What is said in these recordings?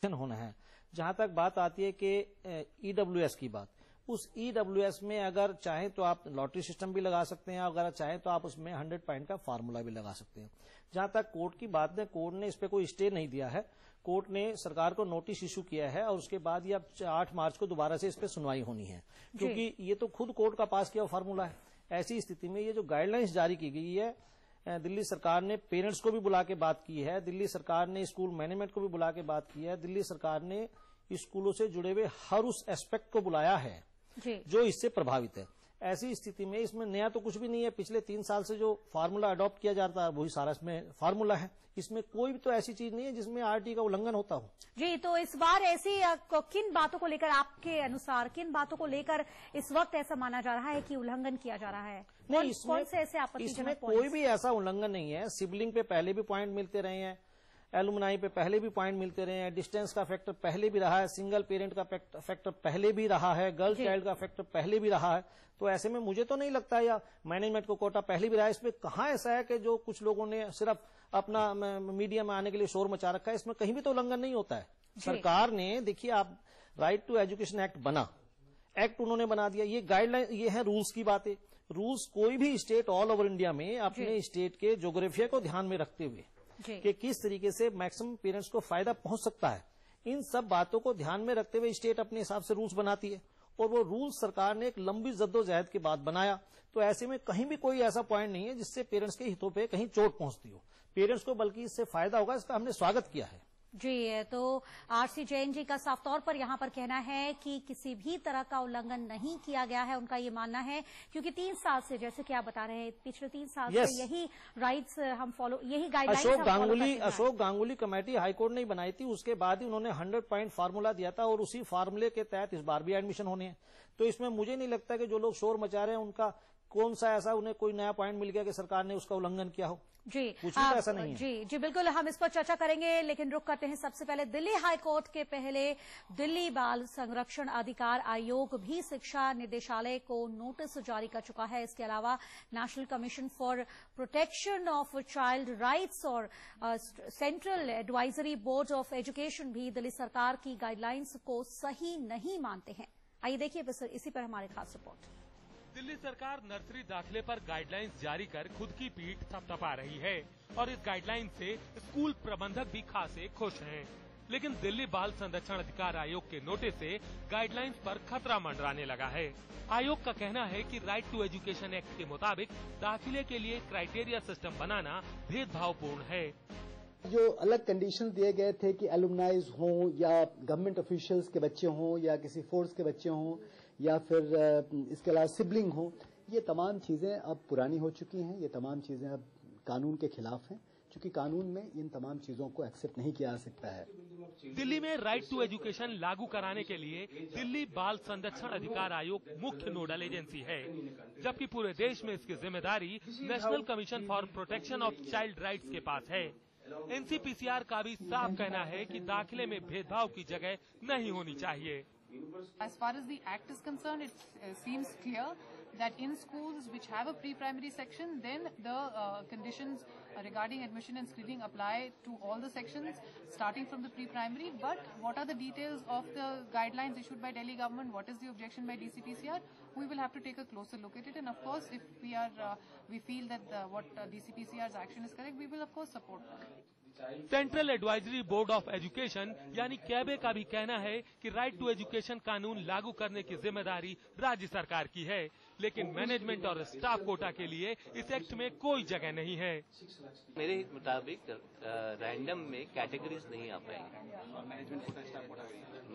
होना है। जहां तक बात आती है कि ईडब्ल्यूएस की बात, उस ईडब्ल्यूएस में अगर चाहे तो आप लॉटरी सिस्टम भी लगा सकते हैं, अगर चाहे तो आप उसमें 100 पॉइंट का फार्मूला भी लगा सकते हैं। जहां तक कोर्ट की बात है, कोर्ट ने इस पे कोई स्टे नहीं दिया है। कोर्ट ने सरकार को नोटिस इशू किया है और उसके बाद ये अब 8 मार्च को दोबारा से इस पे सुनवाई होनी है, क्योंकि ये तो खुद कोर्ट का पास किया फार्मूला है। ऐसी स्थिति में ये जो गाइडलाइंस जारी की गई है, दिल्ली सरकार ने पेरेंट्स को भी बुला के बात की है, दिल्ली सरकार ने स्कूल मैनेजमेंट को भी बुला के बात की है, दिल्ली सरकार ने स्कूलों से जुड़े हुए हर उस एस्पेक्ट को बुलाया है जो इससे प्रभावित है। ऐसी स्थिति में इसमें नया तो कुछ भी नहीं है। पिछले 3 साल से जो फार्मूला अडॉप्ट किया जाता है वही सारा इसमें फार्मूला है। इसमें कोई भी तो ऐसी चीज नहीं है जिसमें आरटी का उल्लंघन होता हो। जी, तो इस बार ऐसी किन बातों को लेकर, आपके अनुसार किन बातों को लेकर इस वक्त ऐसा माना जा रहा है कि उल्लंघन किया जा रहा है? नहीं, कौन से ऐसे आपत्तिजनक इसमें कोई भी ऐसा उल्लंघन नहीं है। सिबलिंग पे पहले भी पॉइंट मिलते रहे हैं, एलुमनाई पे पहले भी पॉइंट मिलते रहे हैं, डिस्टेंस का फैक्टर पहले भी रहा है, सिंगल पेरेंट का फैक्टर पहले भी रहा है, गर्ल चाइल्ड का फैक्टर पहले भी रहा है। तो ऐसे में मुझे तो नहीं लगता, या मैनेजमेंट को कोटा पहले भी रहा है। इसमें कहाँ ऐसा है कि जो कुछ लोगों ने सिर्फ अपना मीडिया में आने के लिए शोर मचा रखा है? इसमें कहीं भी तो उल्लंघन नहीं होता है। सरकार ने, देखिए आप, राइट टू एजुकेशन एक्ट बना, एक्ट उन्होंने बना दिया, ये गाइडलाइन, ये है रूल्स की बातें। रूल्स कोई भी स्टेट ऑल ओवर इंडिया में अपने स्टेट के ज्योग्राफिया को ध्यान में रखते हुए कि किस तरीके से मैक्सिमम पेरेंट्स को फायदा पहुंच सकता है, इन सब बातों को ध्यान में रखते हुए स्टेट अपने हिसाब से रूल्स बनाती है, और वो रूल्स सरकार ने एक लंबी जद्दोजहद के बाद बनाया। तो ऐसे में कहीं भी कोई ऐसा पॉइंट नहीं है जिससे पेरेंट्स के हितों पे कहीं चोट पहुंचती हो। पेरेंट्स को बल्कि इससे फायदा होगा, इसका हमने स्वागत किया है। जी, तो आरसी जैन जी का साफ तौर पर यहां पर कहना है कि किसी भी तरह का उल्लंघन नहीं किया गया है, उनका ये मानना है, क्योंकि 3 साल से, जैसे कि आप बता रहे हैं, पिछले 3 साल से यही राइट्स हम फॉलो, यही guidelines Ashok Ganguly committee high court ने बनाई थी, उसके बाद ही उन्होंने 100 पॉइंट फार्मूला दिया था और उसी फार्मूले के तहत इस बार भी एडमिशन होने हैं। तो इसमें मुझे नहीं लगता कि जो लोग शोर मचा रहे हैं उनका कौन सा ऐसा उन्हें कोई नया पॉइंट मिल गया कि सरकार ने उसका उल्लंघन किया हो। जी, कुछ भी ऐसा नहीं है। जी, बिल्कुल, हम इस पर चर्चा करेंगे, लेकिन रुक करते हैं सबसे पहले दिल्ली हाईकोर्ट के पहले दिल्ली बाल संरक्षण अधिकार आयोग भी शिक्षा निदेशालय को नोटिस जारी कर चुका है। इसके अलावा national commission for protection of child rights और central advisory board of education भी दिल्ली सरकार की गाइडलाइंस को सही नहीं मानते हैं। आइए देखिए इसी पर हमारी खास रिपोर्ट। दिल्ली सरकार नर्सरी दाखिले पर गाइडलाइंस जारी कर खुद की पीठ थपथपा रही है और इस गाइडलाइन से स्कूल प्रबंधक भी खासे खुश हैं। लेकिन दिल्ली बाल संरक्षण अधिकार आयोग के नोटिस से गाइडलाइंस पर खतरा मंडराने लगा है। आयोग का कहना है कि राइट टू एजुकेशन एक्ट के मुताबिक दाखिले के लिए क्राइटेरिया सिस्टम बनाना भेदभावपूर्ण है। जो अलग कंडीशन दिए गए थे कि एलुमनाइज हों या गवर्नमेंट ऑफिशियल्स के बच्चे हों या किसी फोर्स के बच्चे हों या फिर इसके अलावा सिबलिंग हो, ये तमाम चीजें अब पुरानी हो चुकी हैं। ये तमाम चीजें अब कानून के खिलाफ हैं, क्योंकि कानून में इन तमाम चीजों को एक्सेप्ट नहीं किया जा सकता है। दिल्ली में राइट टू एजुकेशन लागू कराने के लिए दिल्ली बाल संरक्षण अधिकार आयोग मुख्य नोडल एजेंसी है, जबकि पूरे देश में इसकी जिम्मेदारी national commission for protection of child rights के पास है। एनसीपीसीआर का भी साफ कहना है कि दाखिले में भेदभाव की जगह नहीं होनी चाहिए। As far as the act is concerned, it seems clear that in schools which have a pre-primary section, then the conditions regarding admission and screening apply to all the sections starting from the pre-primary. But what are the details of the guidelines issued by Delhi government? What is the objection by DCPCR? We will have to take a closer look at it. And of course, if we feel that what DCPCR's action is correct, we will of course support that. Central advisory board of education यानी कैबे का भी कहना है कि right to education कानून लागू करने की जिम्मेदारी राज्य सरकार की है, लेकिन मैनेजमेंट और स्टाफ कोटा के लिए इस एक्ट में कोई जगह नहीं है। मेरे मुताबिक रैंडम में कैटेगरीज नहीं आ पाएंगे,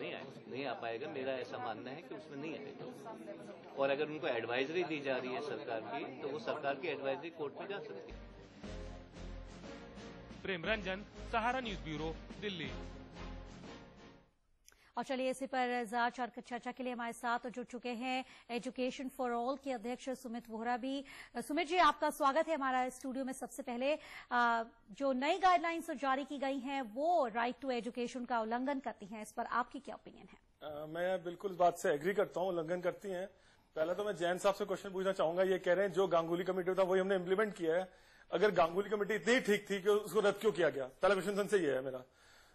नहीं आ पाएगा। मेरा ऐसा मानना है कि उसमें नहीं आएगा, और अगर उनको एडवाइजरी दी जा रही है सरकार की, तो वो सरकार की एडवाइजरी कोर्ट में जा सकती है। प्रेम रंजन, सहारा न्यूज ब्यूरो, दिल्ली। और चलिए इसी पर चर्चा के लिए हमारे साथ जुड़ चुके हैं एजुकेशन फॉर ऑल के अध्यक्ष सुमित वोहरा भी। सुमित जी, आपका स्वागत है हमारा स्टूडियो में। सबसे पहले जो नई गाइडलाइंस जारी की गई हैं वो राइट टू एजुकेशन का उल्लंघन करती हैं, इस पर आपकी क्या ओपिनियन है? मैं बिल्कुल इस बात से एग्री करता हूं, उल्लंघन करती हैं। पहले तो मैं जैन साहब से क्वेश्चन पूछना चाहूंगा। ये कह रहे हैं जो गांगुली कमेटी था वही हमने इम्प्लीमेंट किया है। अगर गांगुली कमेटी इतनी ठीक थी कि उसको रद्द क्यों किया गया? पहला क्वेश्चन से ये है मेरा।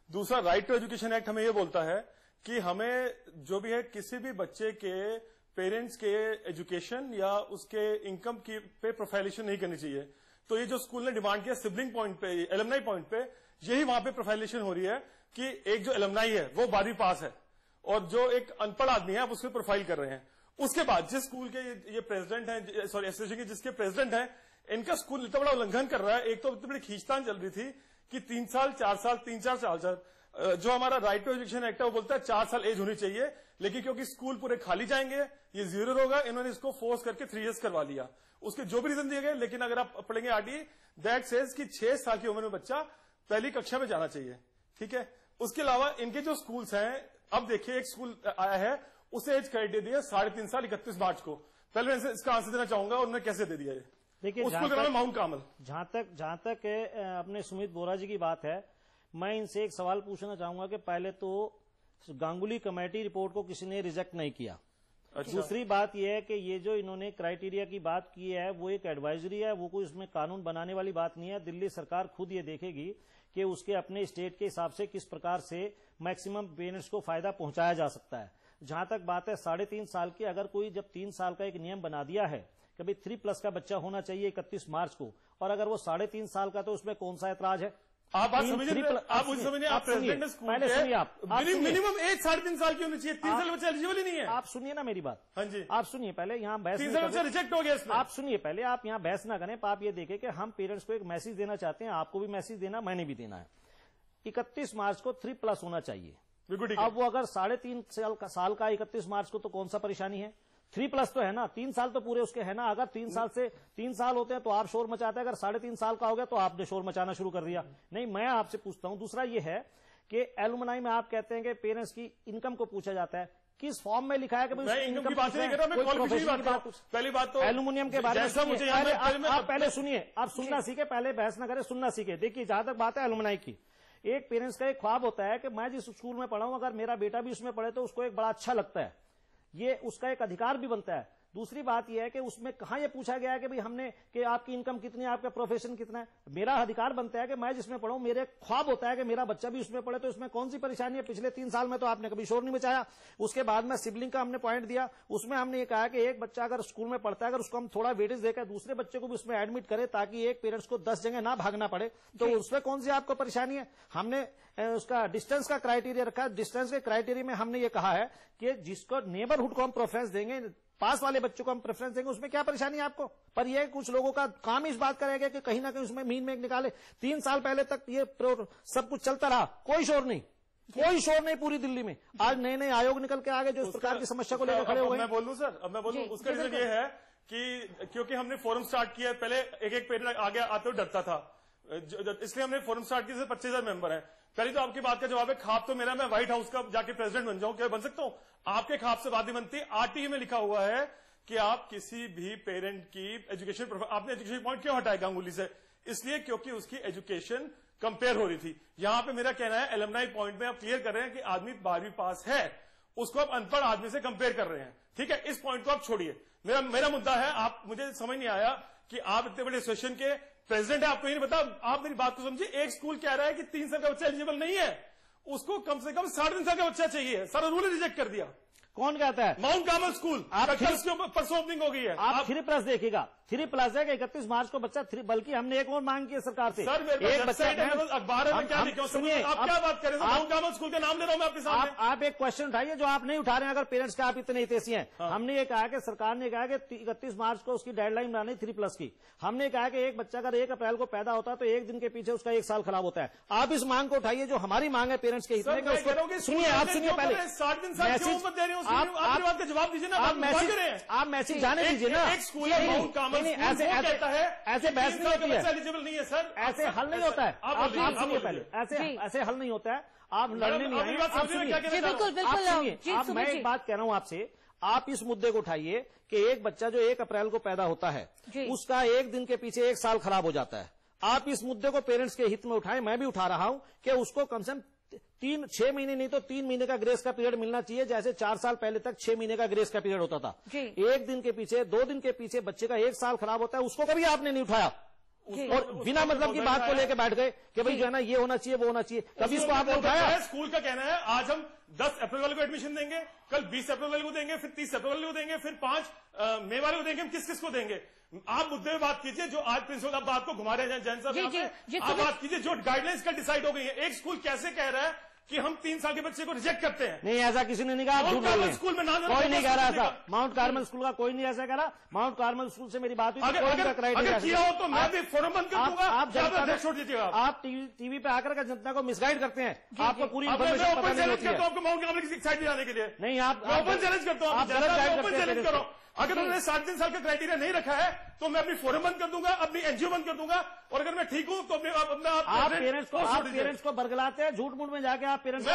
दूसरा राइट टू एजुकेशन एक्ट हमें ये बोलता है कि हमें जो भी है किसी भी बच्चे के पेरेंट्स के एजुकेशन या उसके इनकम की पे प्रोफाइलेशन नहीं करनी चाहिए। तो ये जो स्कूल ने डिमांड किया सिबलिंग पॉइंट पे, एलुमनाई पॉइंट पे, यही वहां पे प्रोफाइलेशन हो रही है कि एक जो एलुमनाई है वो 12वीं पास है और जो एक अनपढ़ आदमी है आप उसको प्रोफाइल कर रहे हैं। उसके बाद जिस स्कूल के ये प्रेसिडेंट हैं, सॉरी एसोसिएशन के जिसके प्रेसिडेंट हैं, इनका स्कूल इतना बड़ा उल्लंघन कर रहा है। एक तो इतनी बड़ी खींचतान चल रही थी कि 3 साल 4 साल 3-4 साल जो हमारा राइट टू एजुकेशन एक्ट है वो बोलता है 4 साल एज होनी चाहिए, लेकिन क्योंकि स्कूल पूरे खाली जाएंगे, ये 0 होगा, इन्होंने इसको फोर्स करके 3 years करवा लिया। उसके जो भी रीजन दिए गए, लेकिन अगर आप पढ़ेंगे आरटी दैट सेज कि 6 साल की उम्र में बच्चा पहली कक्षा में जाना चाहिए। ठीक है, उसके अलावा इनके जो स्कूल्स हैं, अब देखिए एक स्कूल आया है उसे एज क्राइटेरिया दिया 3.5 साल 31 मार्च को। पहले मैं इसका आंसर देना चाहूंगा और उन्होंने कैसे दे दिया ये। देखिए उसको नाम है माउंट कामल। जहां तक अपने सुमित बोरा जी की बात है, मैं इनसे एक सवाल पूछना चाहूंगा कि पहले तो गांगुली कमेटी रिपोर्ट को किसी ने रिजेक्ट नहीं किया। अच्छा। दूसरी बात यह है कि ये जो इन्होंने क्राइटेरिया की बात की है वो एक एडवाइजरी है, वो कोई उसमें कानून बनाने वाली बात नहीं है। दिल्ली सरकार खुद ये देखेगी कि उसके अपने स्टेट के हिसाब से किस प्रकार से मैक्सिमम पेरेंट्स को फायदा पहुंचाया जा सकता है। जहां तक बात है 3.5 साल की, अगर कोई जब 3 साल का एक नियम बना दिया है कि भाई 3+ का बच्चा होना चाहिए 31 मार्च को, और अगर वो 3.5 साल का, तो उसमें कौन सा ऐतराज है? आप बात समझिए, आप मुझे समझिए, आप प्रेसिडेंट स्कूल पहले सुनिए, आप मिनिमम एज 3.5 साल की होनी चाहिए। 3 साल बच्चा एलिजिबल ही नहीं है। आप सुनिए ना मेरी बात। हाँ जी, आप सुनिए पहले, यहाँ बहस 3 साल बच्चा रिजेक्ट हो गया इसमें। आप सुनिए पहले, आप यहाँ बहस ना करें। आप ये देखें कि हम पेरेंट्स को एक मैसेज देना चाहते हैं, आपको भी मैसेज देना, मैंने भी देना है। 31 मार्च को 3+ होना चाहिए। अब वो अगर 3.5 साल का 31 मार्च को, तो कौन सा परेशानी है? 3+ तो है ना, 3 साल तो पूरे उसके है ना। अगर 3 साल होते हैं तो आप शोर मचाते हैं, अगर 3.5 साल का हो गया तो आपने शोर मचाना शुरू कर दिया। नहीं, मैं आपसे पूछता हूं। दूसरा ये है कि एलुमनाई में आप कहते हैं कि पेरेंट्स की इनकम को पूछा जाता है, किस फॉर्म में लिखा है कि इनकम की बात नहीं कर रहा मैं, क्वालिफिकेशन की बात। पहली बात तो एल्यूमिनियम के बारे में सुनिए, आप पहले सुनिए, आप सुनना सीखे, पहले बहस ना करें, सुनना सीखे। देखिए जहां तक बात है एलुमनाई की, एक पेरेंट्स का एक ख्वाब होता है कि मैं जिस स्कूल में पढ़ा हूं, अगर मेरा बेटा भी उसमें पढ़े तो उसको एक बड़ा अच्छा लगता है, ये उसका एक अधिकार भी बनता है। दूसरी बात यह है कि उसमें कहां यह पूछा गया है कि भाई हमने कि आपकी इनकम कितनी है, आपका प्रोफेशन कितना है। मेरा अधिकार बनता है कि मैं जिसमें पढ़ूं, मेरे ख्वाब होता है कि मेरा बच्चा भी उसमें पढ़े, तो इसमें कौन सी परेशानी है? पिछले 3 साल में तो आपने कभी शोर नहीं मचाया। उसके बाद में सिबलिंग का हमने पॉइंट दिया, उसमें हमने ये कहा कि एक बच्चा अगर स्कूल में पढ़ता है, अगर उसको हम थोड़ा वेटेज देकर दूसरे बच्चे को भी उसमें एडमिट करें, ताकि एक पेरेंट्स को 10 जगह ना भागना पड़े, तो उसमें कौन सी आपको परेशानी है? हमने उसका डिस्टेंस का क्राइटेरिया रखा। डिस्टेंस के क्राइटेरिया में हमने ये कहा है कि जिसको नेबरहुड को हम प्रेफरेंस देंगे, पास वाले बच्चों को हम प्रेफरेंस देंगे, उसमें क्या परेशानी है आपको? पर ये कुछ लोगों का काम इस बात करेगा कि कहीं ना कहीं उसमें मीन में निकाले। 3 साल पहले तक ये सब कुछ चलता रहा, कोई शोर नहीं, कोई शोर नहीं पूरी दिल्ली में। आज नए नए आयोग निकल के आ गए जो इस प्रकार की समस्या को लेकर खड़े हो गए। मैं बोलूं सर, अब मैं बोलूं, उसका रीजन ये है कि क्योंकि हमने फोरम स्टार्ट किया, पहले एक पेरेंट आगे आते हुए डरता था, इसलिए हमने फोरम स्टार्ट किया। 25,000 मेंबर हैं। पहले तो आपकी बात का जवाब है, ख्वाब तो मेरा, मैं व्हाइट हाउस का जाके प्रेसिडेंट बन जाऊं, क्या बन सकता हूं? आपके ख्वाब से बात नहीं बनती। आरटीई में लिखा हुआ है कि आप किसी भी पेरेंट की एजुकेशन, आपने एजुकेशन पॉइंट क्यों हटाया गांगुली से? इसलिए क्योंकि उसकी एजुकेशन कंपेयर हो रही थी। यहां पे मेरा कहना है एलुमनाई पॉइंट में आप क्लियर कर रहे हैं कि आदमी 12वीं पास है, उसको आप अनपढ़ आदमी से कंपेयर कर रहे हैं। ठीक है, इस पॉइंट को आप छोड़िए। मेरा मुद्दा है, आप, मुझे समझ नहीं आया कि आप इतने बड़े एसोसिएशन के प्रेसिडेंट है, आपको ये नहीं पता। आप मेरी बात को समझिए, एक स्कूल कह रहा है कि 3 साल का बच्चा एलिजिबल नहीं है, उसको कम से कम 3.5 साल का बच्चा चाहिए। सारा रूल रिजेक्ट कर दिया। कौन कहता है? माउंट कामल स्कूल, आप परसों ओपनिंग हो गई है। आप 3+ देखिएगा, 3+ है कि 31 मार्च को बच्चा 3, बल्कि हमने एक और मांग की है सरकार से। सर एक बच्चा अखबार में क्या लिखा? सुनिए, आप क्या बात करें? माउंट कामल स्कूल का नाम ले रहा हूं मैं आपके सामने। आप एक क्वेश्चन उठाइए जो आप नहीं उठा रहे हैं, अगर पेरेंट्स का आप इतने हितैषी हैं। हमने ये कहा कि सरकार ने कहा कि 31 मार्च को उसकी डेडलाइन बनानी 3+ की। हमने कहा कि एक बच्चा अगर 1 अप्रैल को पैदा होता है तो 1 दिन के पीछे उसका 1 साल खराब होता है। आप इस मांग को उठाइए जो हमारी मांग है पेरेंट्स के हित में। सुनिए, आप सुनिए पहले, 60 जवाब दीजिए ना। आप मैसेज जाने दीजिए ना। एक स्कूल है माउंट कामल, ऐसे बहस नहीं होती है, एलिजिबल नहीं है सर, ऐसे हल नहीं होता है। आप सुनिए पहले, ऐसे हल नहीं होता है। आप लड़ने नहीं आए। बिल्कुल, मैं एक बात कह रहा हूं आपसे, आप इस मुद्दे को उठाइए कि एक बच्चा जो 1 अप्रैल को पैदा होता है, उसका 1 दिन के पीछे 1 साल खराब हो जाता है। आप इस मुद्दे को पेरेंट्स के हित में उठाएं, मैं भी उठा रहा हूं कि उसको कम से कम 6 महीने नहीं तो 3 महीने का ग्रेस का पीरियड मिलना चाहिए, जैसे 4 साल पहले तक 6 महीने का ग्रेस का पीरियड होता था। 1 दिन के पीछे, 2 दिन के पीछे बच्चे का 1 साल खराब होता है, उसको कभी आपने नहीं उठाया। और बिना मतलब की बात को लेकर बैठ गए कि भाई जो है ना ये होना चाहिए वो होना चाहिए। कभी इसको आपने उठाया? स्कूल का कहना है आज हम 10 अप्रैल वाले को एडमिशन देंगे, कल 20 अप्रैल वाले को देंगे, फिर 30 अप्रैल वाले को देंगे, फिर 5 मई वाले को देंगे। हम किस किस को देंगे? आप मुद्दे में बात कीजिए जो आज प्रिंसिपल आप बात को घुमा रहे हैं जैन साहब, आप बात कीजिए जो गाइडलाइंस कल डिसाइड हो गई है। एक स्कूल कैसे कह रहा है कि हम 3 साल के बच्चे को रिजेक्ट करते हैं? नहीं, ऐसा किसी ने नहीं कहा। स्कूल में कोई नहीं कह रहा ऐसा। माउंट कार्मल स्कूल का कोई नहीं ऐसा कह रहा। माउंट कार्मल स्कूल से मेरी बात हुई, अगर किया हो तो मैं भी फोरम बंद कर दूंगा। आप छोड़ दीजिएगा। आप टीवी पे आकर जनता को मिसगाइड करते हैं। आपको पूरी ओपन चैलेंज करता हूँ आपको माउंट कार्मल की साइड जाने के लिए। नहीं, आप ओपन चैलेंज करता हूँ, ओपन चैलेंज करो। अगर उन्होंने 3.5 साल का क्राइटेरिया नहीं रखा है तो मैं अपनी फोरम बंद कर दूंगा, अपनी एनजीओ बंद कर दूंगा। और अगर मैं ठीक हूं तो आप पेरेंट्स को बरगलाते हैं, झूठ मूठ में जाके आप पेरेंट्स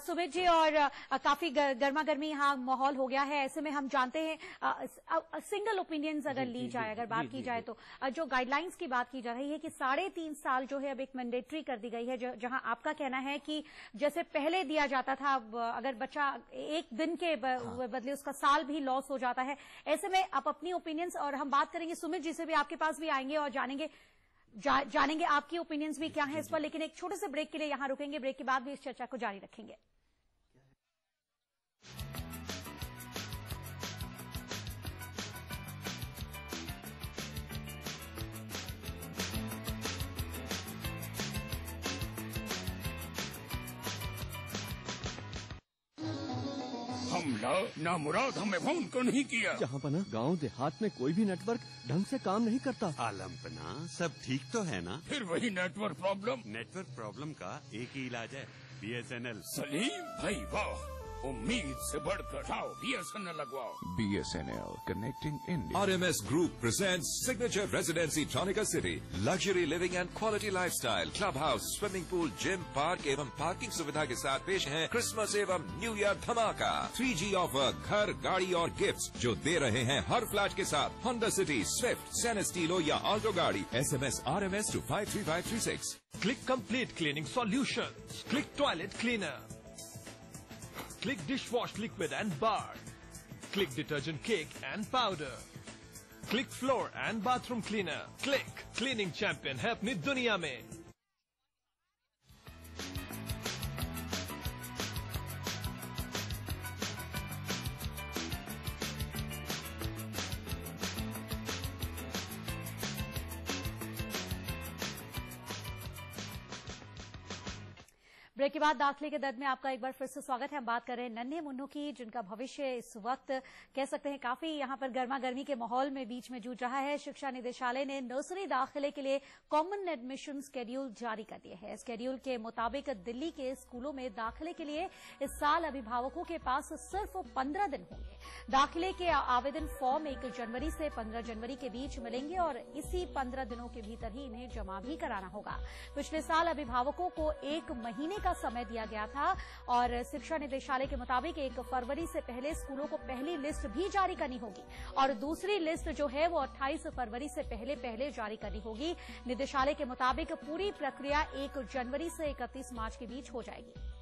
सुमित जी और काफी गर्मा गर्मी यहाँ माहौल हो गया है। ऐसे में हम जानते हैं सिंगल ओपिनियंस अगर ली जाए, अगर बात की जाए तो जो गाइडलाइंस की बात की जा रही है कि 3.5 साल जो है अब एक मैंडेटरी कर दी गई है, जहां आपका कहना है कि जैसे पहले दिया जाता था, अगर बच्चा एक दिन के बदले उसका साल भी लॉस हो जाता है। ऐसे में आप अपनी ओपिनियंस, और हम बात करेंगे सुमित जी से भी, आपके पास भी आएंगे और जानेंगे आपकी ओपिनियंस भी क्या है इस पर। लेकिन एक छोटे से ब्रेक के लिए यहां रुकेंगे, ब्रेक के बाद भी इस चर्चा को जारी रखेंगे। ना मुराद हमें फोन को नहीं किया। जहाँ पना गांव देहात में कोई भी नेटवर्क ढंग से काम नहीं करता। आलमपना सब ठीक तो है ना? फिर वही नेटवर्क प्रॉब्लम। नेटवर्क प्रॉब्लम का एक ही इलाज है, BSNL। सलीम भाई वाह, उम्मीद से बढ़कर आओ BSNL लगवाओ। BSNL connecting India. RMS Group presents Signature Residency Tronica City. Luxury living and quality lifestyle. Clubhouse, swimming pool, gym, park एवं पार्किंग सुविधा के साथ पेश है क्रिसमस एवं न्यू ईयर धमाका। 3G ऑफर, घर, गाड़ी और गिफ्ट्स जो दे रहे हैं हर फ्लैट के साथ Honda City, Swift, Senestilo या Alto गाड़ी। SMS RMS to 53536. Click Complete Cleaning Solutions. Click Toilet Cleaner. Click Dishwash Liquid and Bar. Click Detergent Cake and Powder. Click Floor and Bathroom Cleaner. Click Cleaning Champion है अपनी दुनिया में। Break के बाद दाखिले के दर्द में आपका एक बार फिर से स्वागत है। हम बात कर रहे हैं नन्हे मुन्नों की, जिनका भविष्य इस वक्त कह सकते हैं काफी यहां पर गर्मा गर्मी के माहौल में बीच में जूझ रहा है। शिक्षा निदेशालय ने नर्सरी दाखिले के लिए कॉमन एडमिशन स्केड्यूल जारी कर दिए है। स्केड्यूल के मुताबिक दिल्ली के स्कूलों में दाखिले के लिए इस साल अभिभावकों के पास सिर्फ 15 दिन होंगे। दाखिले के आवेदन फॉर्म 1 जनवरी से 15 जनवरी के बीच मिलेंगे और इसी 15 दिनों के भीतर ही इन्हें जमा भी कराना होगा। पिछले साल अभिभावकों को 1 महीने का समय दिया गया था और शिक्षा निदेशालय के मुताबिक 1 फरवरी से पहले स्कूलों को पहली लिस्ट भी जारी करनी होगी और दूसरी लिस्ट जो है वो 28 फरवरी से पहले जारी करनी होगी। निदेशालय के मुताबिक पूरी प्रक्रिया 1 जनवरी से 31 मार्च के बीच हो जाएगी।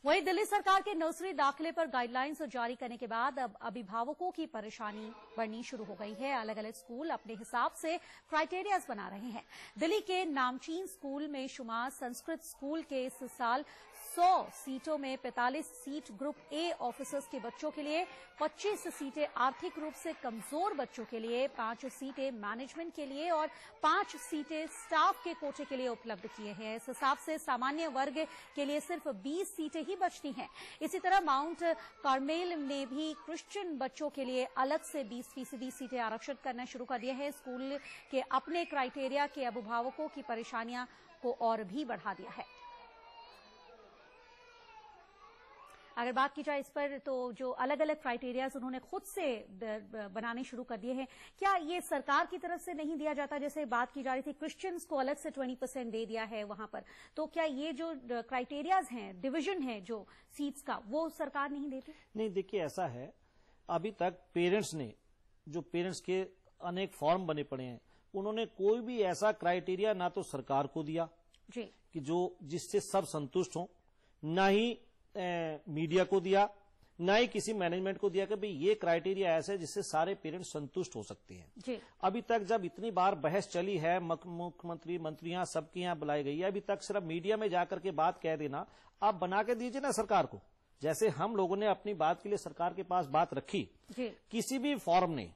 वहीं दिल्ली सरकार के नर्सरी दाखिले पर गाइडलाइंस जारी करने के बाद अब अभिभावकों की परेशानी बढ़नी शुरू हो गई है। अलग अलग स्कूल अपने हिसाब से क्राइटेरियाज बना रहे हैं। दिल्ली के नामचीन स्कूल में शुमार संस्कृत स्कूल के इस साल 100 सीटों में 45 सीट ग्रुप ए ऑफिसर्स के बच्चों के लिए, 25 सीटें आर्थिक रूप से कमजोर बच्चों के लिए, 5 सीटें मैनेजमेंट के लिए और 5 सीटें स्टाफ के कोटे के लिए उपलब्ध किए हैं। इस हिसाब से सामान्य वर्ग के लिए सिर्फ 20 सीटें ही बचती हैं। इसी तरह माउंट कार्मेल ने भी क्रिश्चियन बच्चों के लिए अलग से 20% सीटें आरक्षित करना शुरू कर दिए हैं। स्कूल के अपने क्राइटेरिया के अभिभावकों की परेशानियां को और भी बढ़ा दिया है। अगर बात की जाए इस पर, तो जो अलग अलग क्राइटेरियाज उन्होंने खुद से बनाने शुरू कर दिए हैं, क्या ये सरकार की तरफ से नहीं दिया जाता? जैसे बात की जा रही थी क्रिश्चियंस को अलग से 20% दे दिया है वहां पर, तो क्या ये जो क्राइटेरियाज हैं, डिवीजन है जो सीट्स का, वो सरकार नहीं देती? नहीं, देखिए ऐसा है, अभी तक पेरेंट्स ने, जो पेरेंट्स के अनेक फॉर्म बने पड़े हैं, उन्होंने कोई भी ऐसा क्राइटेरिया ना तो सरकार को दिया जी कि जो जिससे सब संतुष्ट हों, ना ही मीडिया को दिया, ना ही किसी मैनेजमेंट को दिया कि भाई ये क्राइटेरिया ऐसा है जिससे सारे पेरेंट्स संतुष्ट हो सकते हैं। जी। अभी तक जब इतनी बार बहस चली है, मुख्यमंत्री मंत्रियां सबकी यहाँ बुलाई गई है, अभी तक सिर्फ मीडिया में जाकर के बात कह देना, आप बना के दीजिए ना सरकार को। जैसे हम लोगों ने अपनी बात के लिए सरकार के पास बात रखी, किसी भी फॉर्म ने,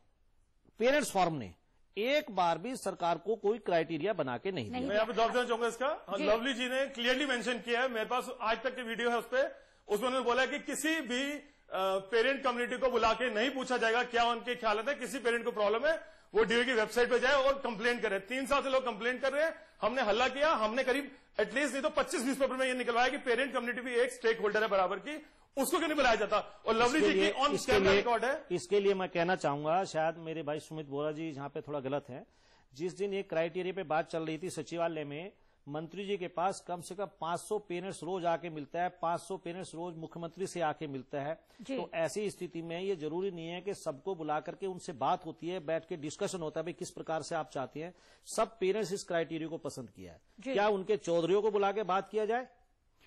पेरेंट्स फॉर्म ने एक बार भी सरकार को कोई क्राइटेरिया बना के नहीं दिया। मैं यहाँ पे जवाब देना चाहूंगा इसका। लवली जी ने क्लियरली मेंशन किया है, मेरे पास आज तक की वीडियो है उसपे, उसमें उन्होंने बोला कि किसी भी पेरेंट कम्युनिटी को बुला के नहीं पूछा जाएगा क्या उनके ख्याल है, किसी पेरेंट को प्रॉब्लम है वो डीओ की वेबसाइट पे जाए और कंप्लेंट करे। 3 साल से लोग कंप्लेंट कर रहे हैं, हमने हल्ला किया, हमने करीब एटलीस्ट नहीं तो 25 न्यूज़पेपर में ये निकलवाया कि पेरेंट कम्युनिटी भी एक स्टेक होल्डर है बराबर की, उसको क्यों नहीं बुलाया जाता। और लवली जी की ऑन कैमरा रिकॉर्ड है। इसके लिए मैं कहना चाहूंगा, शायद मेरे भाई सुमित बोरा जी यहाँ पे थोड़ा गलत है। जिस दिन एक क्राइटेरिया पे बात चल रही थी सचिवालय में, मंत्री जी के पास कम से कम 500 पेरेंट्स रोज आके मिलता है, 500 पेरेंट्स रोज मुख्यमंत्री से आके मिलता है। तो ऐसी स्थिति में ये जरूरी नहीं है कि सबको बुला करके उनसे बात होती है, बैठ के डिस्कशन होता है भाई किस प्रकार से आप चाहते हैं। सब पेरेंट्स इस क्राइटेरिया को पसंद किया है। क्या उनके चौधरियों को बुला के बात किया जाए,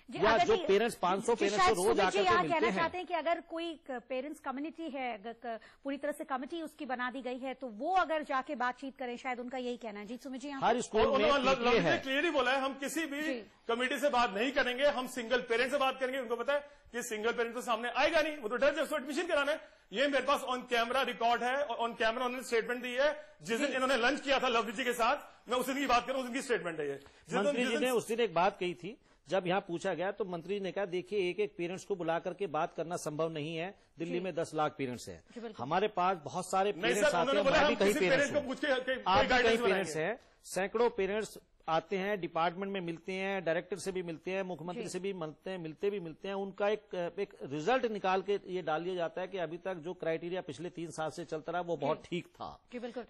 या जो पेरेंट्स 500 पेरेंट्स को रोज आकर के मिलते हैं। चाहते हैं कि अगर कोई पेरेंट्स कम्युनिटी है, पूरी तरह से कमेटी उसकी बना दी गई है, तो वो अगर जाके बातचीत करें, शायद उनका यही कहना है। जी सुमित जी, हर स्कूल में क्लियरली बोला है हम किसी भी कमेटी से बात नहीं करेंगे, हम सिंगल पेरेंट से बात करेंगे। उनको पता है कि सिंगल पेरेंट तो सामने आएगा नहीं, वो तो डर उसको एडमिशन कराना है। ये मेरे पास ऑन कैमरा रिकॉर्ड है और ऑन कैमरा उन्होंने स्टेटमेंट दी है। जिस दिन इन्होंने लंच किया था लवली जी के साथ, मैं उस दिन की बात करूं, उस दिन की स्टेटमेंट है ये। मंत्री जी ने उस दिन एक बात कही थी, जब यहाँ पूछा गया तो मंत्री ने कहा देखिए एक एक पेरेंट्स को बुला करके बात करना संभव नहीं है, दिल्ली में 10 लाख पेरेंट्स हैं, हमारे पास बहुत सारे पेरेंट्स आते हैं, मैं भी कई पेरेंट्स हैं, आप भी कई पेरेंट्स हैं, सैकड़ों पेरेंट्स आते हैं, डिपार्टमेंट में मिलते हैं, डायरेक्टर से भी मिलते हैं, मुख्यमंत्री से भी मिलते हैं, उनका एक रिजल्ट निकाल के ये डाल दिया जाता है कि अभी तक जो क्राइटेरिया पिछले 3 साल से चलता रहा वो बहुत ठीक था।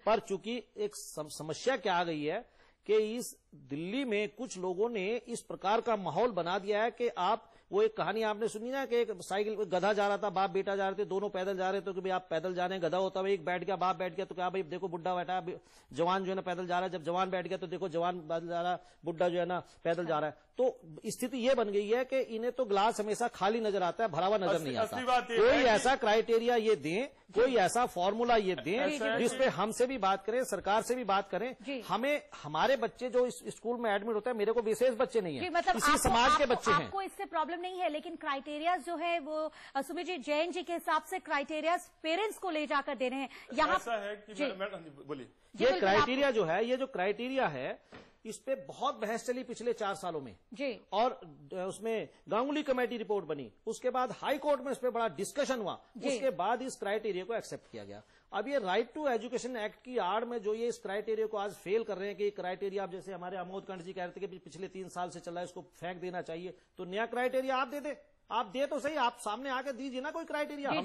पर चूंकि एक समस्या क्या आ गई है कि इस दिल्ली में कुछ लोगों ने इस प्रकार का माहौल बना दिया है कि आप, वो एक कहानी आपने सुनी ना कि एक साइकिल पे गधा जा रहा था, बाप बेटा जा रहे थे, दोनों पैदल जा रहे थे, तो भाई आप पैदल जा रहे हैं, गधा होता है, एक बैठ गया, बाप बैठ गया, तो क्या भाई देखो बुढ़ा बैठा है, जवान जो है ना पैदल जा रहा है, जब जवान बैठ गया तो देखो जवान पैदल जा रहा है, बुढ़ा जो है ना पैदल जा रहा है। तो स्थिति ये बन गई है कि इन्हें तो ग्लास हमेशा खाली नजर आता है, भरा हुआ नजर नहीं आता। कोई ऐसा क्राइटेरिया ये दें, कोई ऐसा फॉर्मूला ये दें जिसपे हमसे भी बात करें, सरकार से भी बात करें। हमें हमारे बच्चे जो इस स्कूल में एडमिट होते हैं, मेरे को विशेष बच्चे नहीं है, मतलब किसी समाज के बच्चे हैं, आपको इससे प्रॉब्लम नहीं है, लेकिन क्राइटेरिया जो है वो सुमित जी, जैन जी के हिसाब से क्राइटेरिया पेरेंट्स को ले जाकर दे रहे हैं। यहाँ ऐसा है कि बोलिए, ये क्राइटेरिया जो है, ये जो क्राइटेरिया है, इस पे बहुत बहस चली पिछले 4 सालों में जी, और उसमें गांगुली कमेटी रिपोर्ट बनी, उसके बाद हाई कोर्ट में इस पे बड़ा डिस्कशन हुआ, उसके बाद इस क्राइटेरिया को एक्सेप्ट किया गया। अब ये राइट टू एजुकेशन एक्ट की आड़ में जो ये इस क्राइटेरिया को आज फेल कर रहे हैं कि क्राइटेरिया, आप जैसे हमारे अमोद कंठ जी कह रहे थे कि पिछले 3 साल से चला है, इसको फेंक देना चाहिए, तो नया क्राइटेरिया आप दे दे, आप दे तो सही, आप सामने आके दीजिए ना कोई क्राइटेरिया। आप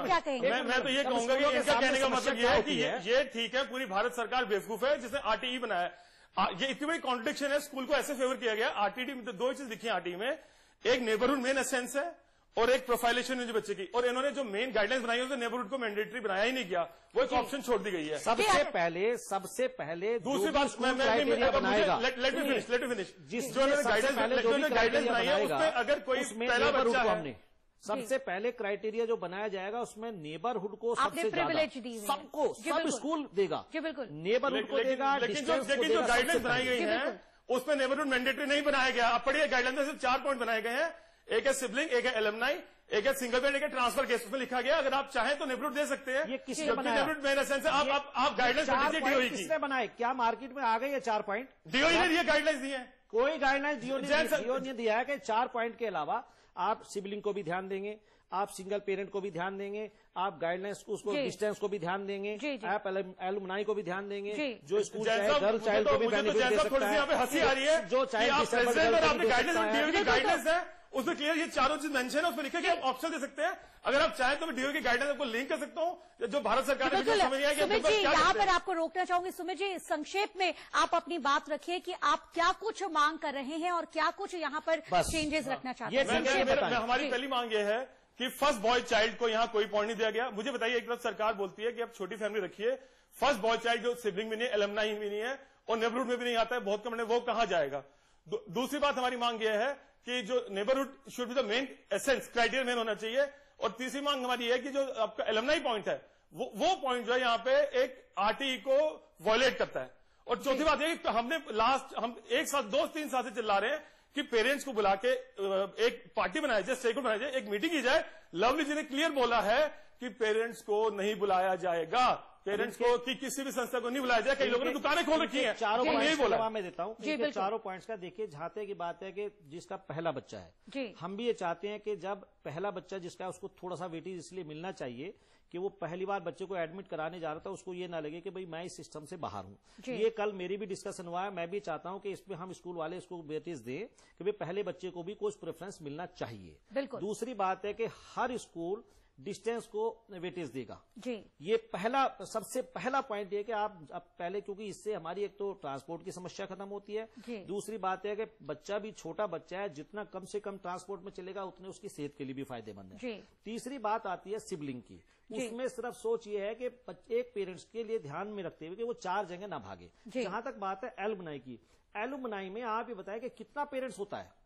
क्या कहेंगे? मैं तो ये कहूंगा कि इनका कहने का मतलब ये है कि ये ठीक है, पूरी भारत सरकार बेवकूफ है जिसने आरटीई बनाया। ये इतनी बड़ी कॉन्ट्रडिक्शन है, स्कूल को ऐसे फेवर किया गया। आरटीडी में 2 चीज दिखी आरटीई में, एक नेबरहुड मेन एसेंस है और एक प्रोफाइलेशन है जो बच्चे की, और इन्होंने जो मेन गाइडलाइंस बनाई है उसने नेबरहुड को मैंडेटरी बनाया ही नहीं किया, वो एक ऑप्शन छोड़ दी गई है। सबसे पहले दूसरी बात लेट मी फिनिश जिस जो गाइडलाइंस बनाई है उसमें अगर कोई पहला बच्चा है, सबसे पहले क्राइटेरिया जो बनाया जाएगा उसमें नेबरहुड को सबसे ज्यादा सबको सब स्कूल देगा, नेबरहुड को देगा। लेकिन जो गाइडलाइंस बनाई गई है उसमें नेबरहुड मैंडेटरी नहीं बनाया गया। आप पढ़िए गाइडलाइंस में सिर्फ 4 पॉइंट बनाए गए हैं, एक है सिबलिंग, एक है एलुमनाई, एक है सिंगल पेरेंट, एक है ट्रांसफर केस। उसमें लिखा गया अगर आप चाहें तो नेबरहुड दे सकते हैं। ये किसने बनाया? आप गाइडलाइंस किसने बनाए? क्या मार्केट में आ गई है 4 पॉइंट? डीओई ने ये गाइडलाइंस दी है, कोई गाइडलाइंस डीओ ने दिया है कि 4 पॉइंट के अलावा आप सिबलिंग को भी ध्यान देंगे, आप सिंगल पेरेंट को भी ध्यान देंगे, आप गाइडलाइंस को, उसको डिस्टेंस को भी ध्यान देंगे, आप एलुमनाई को भी ध्यान देंगे, जो स्कूल गर्ल चाइल्ड को भी बेनिफिट दे सकता है। हंसी आ रही है जो चाइल्ड गाइडलाइंस है उसमें क्लियर ये चारों चीज मेंशन है, उसमें लिखा कि आप ऑप्शन दे सकते हैं। अगर आप चाहें तो मैं डीओ की गाइडलाइंस आपको लिंक कर सकता हूं, जो भारत सरकार ने समझ आया। सुमित जी, यहाँ पर आपको रोकना चाहूंगी। सुमित जी, संक्षेप में आप अपनी बात रखिए कि आप क्या कुछ मांग कर रहे हैं और क्या कुछ यहाँ पर चेंजेस रखना चाहते हैं। हमारी पहली मांग ये है कि फर्स्ट बॉय चाइल्ड को यहाँ कोई पॉइंट नहीं दिया गया। मुझे बताइए, एक तरफ सरकार बोलती है कि आप छोटी फैमिली रखिए, फर्स्ट बॉय चाइल्ड जो सिबलिंग भी नहीं है, एलुमनाई भी नहीं है और नेबरहुड में भी नहीं आता है, बहुत कम है, वो कहाँ जाएगा? दूसरी बात हमारी मांग यह है कि जो neighbourhood should be the main essence, criteria main होना चाहिए, और तीसरी मांग हमारी है कि जो आपका एलुमनाई पॉइंट है वो पॉइंट जो है यहाँ पे एक आरटीई को वॉयलेट करता है। और चौथी बात है कि हमने हम 2-3 साल से चिल्ला रहे हैं कि पेरेंट्स को बुला के एक पार्टी बनाई जाए, स्टेक बनाई जाए, एक मीटिंग की जाए। लवली जी ने क्लियर बोला है कि पेरेंट्स को नहीं बुलाया जाएगा, पेरेंट्स को कि किसी भी संस्था को नहीं बुलाया जाए। कई लोगों ने दुकानें खोल रखी हैं। चारों यही बोला मैं देता हूँ चारों पॉइंट्स का। देखिए, जहां तक की बात है कि जिसका पहला बच्चा है, हम भी ये चाहते हैं कि जब पहला बच्चा जिसका उसको थोड़ा सा वेटेज इसलिए मिलना चाहिए कि वो पहली बार बच्चे को एडमिट कराने जा रहा था, उसको ये ना लगे कि भाई मैं इस सिस्टम से बाहर हूं। ये कल मेरी भी डिस्कशन हुआ है। मैं भी चाहता हूं कि इसमें हम स्कूल वाले इसको वेटेज दें कि भाई पहले बच्चे को भी कुछ प्रेफरेंस मिलना चाहिए। दूसरी बात है कि हर स्कूल डिस्टेंस को वेटेज देगा जी। ये सबसे पहला पॉइंट ये कि आप अब पहले, क्योंकि इससे हमारी एक तो ट्रांसपोर्ट की समस्या खत्म होती है। दूसरी बात है कि बच्चा भी छोटा बच्चा है, जितना कम से कम ट्रांसपोर्ट में चलेगा उतने उसकी सेहत के लिए भी फायदेमंद है। तीसरी बात आती है सिबलिंग की। उसमें सिर्फ सोच ये है कि एक पेरेंट्स के लिए ध्यान में रखते हुए कि वो 4 जगह ना भागे। जहां तक बात है एलुमनाई की, एलुमनाई में आप ये बताएं कि कितना पेरेंट्स होता है,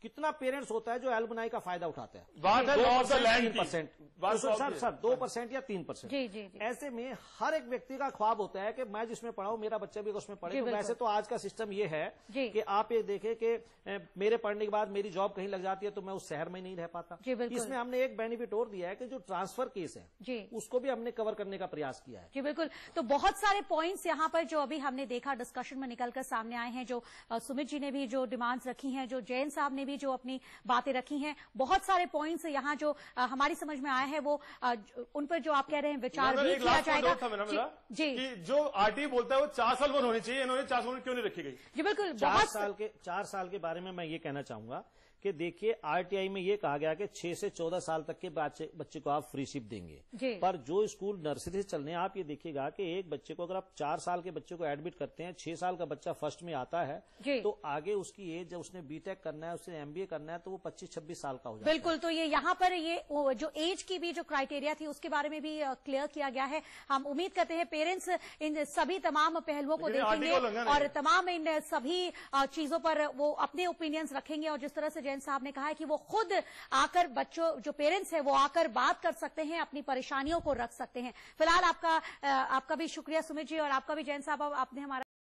कितना पेरेंट्स होता है जो एलुमनाई का फायदा उठाते हैं? बात है 2% 2% या 3%। ऐसे में हर एक व्यक्ति का ख्वाब होता है कि मैं जिसमें पढ़ाऊं मेरा बच्चा भी उसमें पढ़े। तो वैसे तो आज का सिस्टम ये है कि आप ये देखें कि मेरे पढ़ने के बाद मेरी जॉब कहीं लग जाती है तो मैं उस शहर में नहीं रह पाता। इसमें हमने एक बेनिफिट और दिया है कि जो ट्रांसफर केस है उसको भी हमने कवर करने का प्रयास किया है। जी बिल्कुल। तो बहुत सारे पॉइंट्स यहाँ पर जो अभी हमने देखा डिस्कशन में निकलकर सामने आए हैं, जो सुमित जी ने भी जो डिमांड्स रखी हैं, जो जैन साहब ने जो अपनी बातें रखी हैं, बहुत सारे पॉइंट्स यहाँ जो हमारी समझ में आए हैं वो उन पर जो आप कह रहे हैं विचार भी किया जाएगा। जी, कि जो आरटीई बोलता है वो 4 साल पर होनी चाहिए, इन्होंने 4 साल क्यों नहीं रखी गई? जी बिल्कुल। 4 साल के बारे में मैं ये कहना चाहूंगा कि देखिए आरटीआई में ये कहा गया कि 6 से 14 साल तक के बच्चे को आप फ्री शिप देंगे। पर जो स्कूल नर्सरी से चलने, आप ये देखिएगा कि एक बच्चे को अगर आप 4 साल के बच्चे को एडमिट करते हैं, 6 साल का बच्चा फर्स्ट में आता है तो आगे उसकी एज, जब उसने बीटेक करना है, उसने एमबीए करना है, तो वो 25-26 साल का हो जाता है। बिल्कुल। तो ये यहाँ पर ये जो एज की भी जो क्राइटेरिया थी उसके बारे में भी क्लियर किया गया है। हम उम्मीद करते हैं पेरेंट्स इन सभी तमाम पहलुओं को देखेंगे और तमाम इन सभी चीजों पर वो अपने ओपिनियंस रखेंगे। और जिस तरह से जैन साहब ने कहा है कि वो खुद आकर बच्चों जो पेरेंट्स हैं वो आकर बात कर सकते हैं, अपनी परेशानियों को रख सकते हैं। फिलहाल आपका भी शुक्रिया सुमित जी, और आपका भी जैन साहब, आपने हमारा